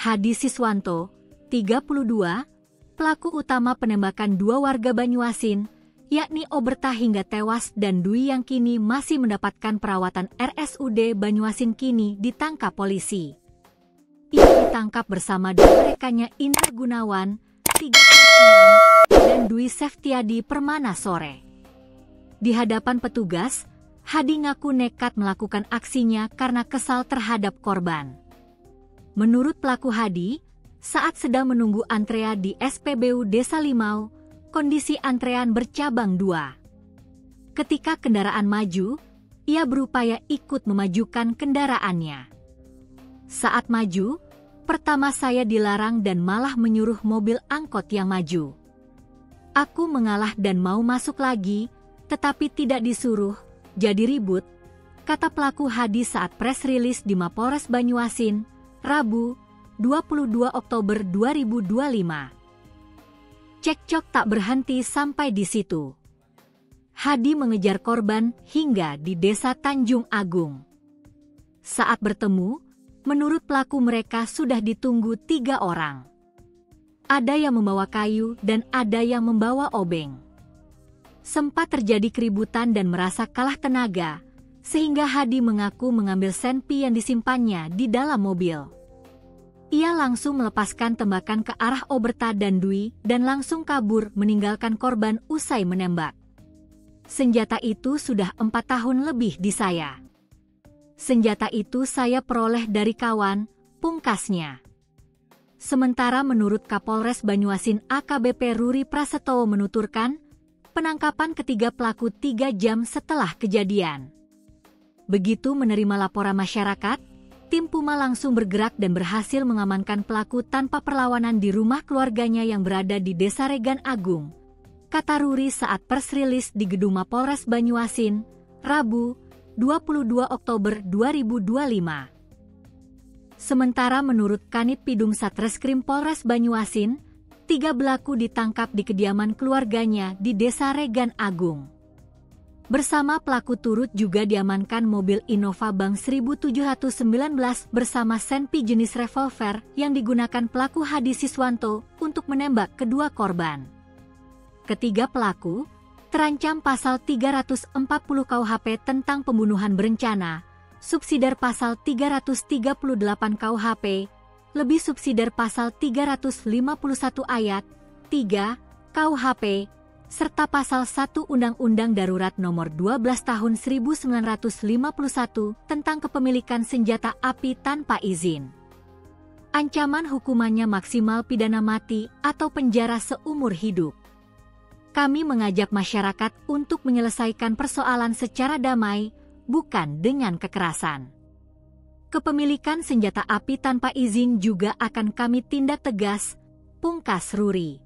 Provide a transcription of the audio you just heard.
Hadi Siswanto, 32, pelaku utama penembakan dua warga Banyuasin, yakni Oberta hingga tewas dan Dwi yang kini masih mendapatkan perawatan RSUD Banyuasin kini ditangkap polisi. Ia ditangkap bersama dua rekannya Indra Gunawan, 36, dan Dwi Seftiadi Permana sore. Di hadapan petugas, Hadi ngaku nekat melakukan aksinya karena kesal terhadap korban. Menurut pelaku Hadi, saat sedang menunggu antrean di SPBU Desa Limau, kondisi antrean bercabang dua. Ketika kendaraan maju, ia berupaya ikut memajukan kendaraannya. Saat maju, pertama saya dilarang dan malah menyuruh mobil angkot yang maju. Aku mengalah dan mau masuk lagi, tetapi tidak disuruh, jadi ribut, kata pelaku Hadi saat press rilis di Mapolres Banyuasin, Rabu, 22 Oktober 2025. Cekcok tak berhenti sampai di situ. Hadi mengejar korban hingga di Desa Tanjung Agung. Saat bertemu, menurut pelaku mereka sudah ditunggu 3 orang. Ada yang membawa kayu dan ada yang membawa obeng. Sempat terjadi keributan dan merasa kalah tenaga, sehingga Hadi mengaku mengambil senpi yang disimpannya di dalam mobil. Ia langsung melepaskan tembakan ke arah Oberta dan Dwi dan langsung kabur meninggalkan korban usai menembak. Senjata itu sudah 4 tahun lebih di saya. Senjata itu saya peroleh dari kawan, pungkasnya. Sementara menurut Kapolres Banyuasin AKBP Ruri Prasetyo menuturkan, penangkapan ketiga pelaku 3 jam setelah kejadian. Begitu menerima laporan masyarakat, tim Puma langsung bergerak dan berhasil mengamankan pelaku tanpa perlawanan di rumah keluarganya yang berada di Desa Regan Agung, kata Ruri saat pers rilis di Gedung Mapolres Banyuasin, Rabu, 22 Oktober 2025. Sementara menurut Kanit Pidum Satreskrim Polres Banyuasin, 3 pelaku ditangkap di kediaman keluarganya di Desa Regan Agung. Bersama pelaku turut juga diamankan mobil Innova Bank 1719 bersama senpi jenis revolver yang digunakan pelaku Hadi Siswanto untuk menembak kedua korban. Ketiga pelaku terancam pasal 340 KUHP tentang pembunuhan berencana, subsidiar pasal 338 KUHP, lebih subsidiar pasal 351 ayat 3 KUHP, serta pasal 1 Undang-Undang Darurat Nomor 12 Tahun 1951 tentang kepemilikan senjata api tanpa izin. Ancaman hukumannya maksimal pidana mati atau penjara seumur hidup. Kami mengajak masyarakat untuk menyelesaikan persoalan secara damai, bukan dengan kekerasan. Kepemilikan senjata api tanpa izin juga akan kami tindak tegas, pungkas Ruri.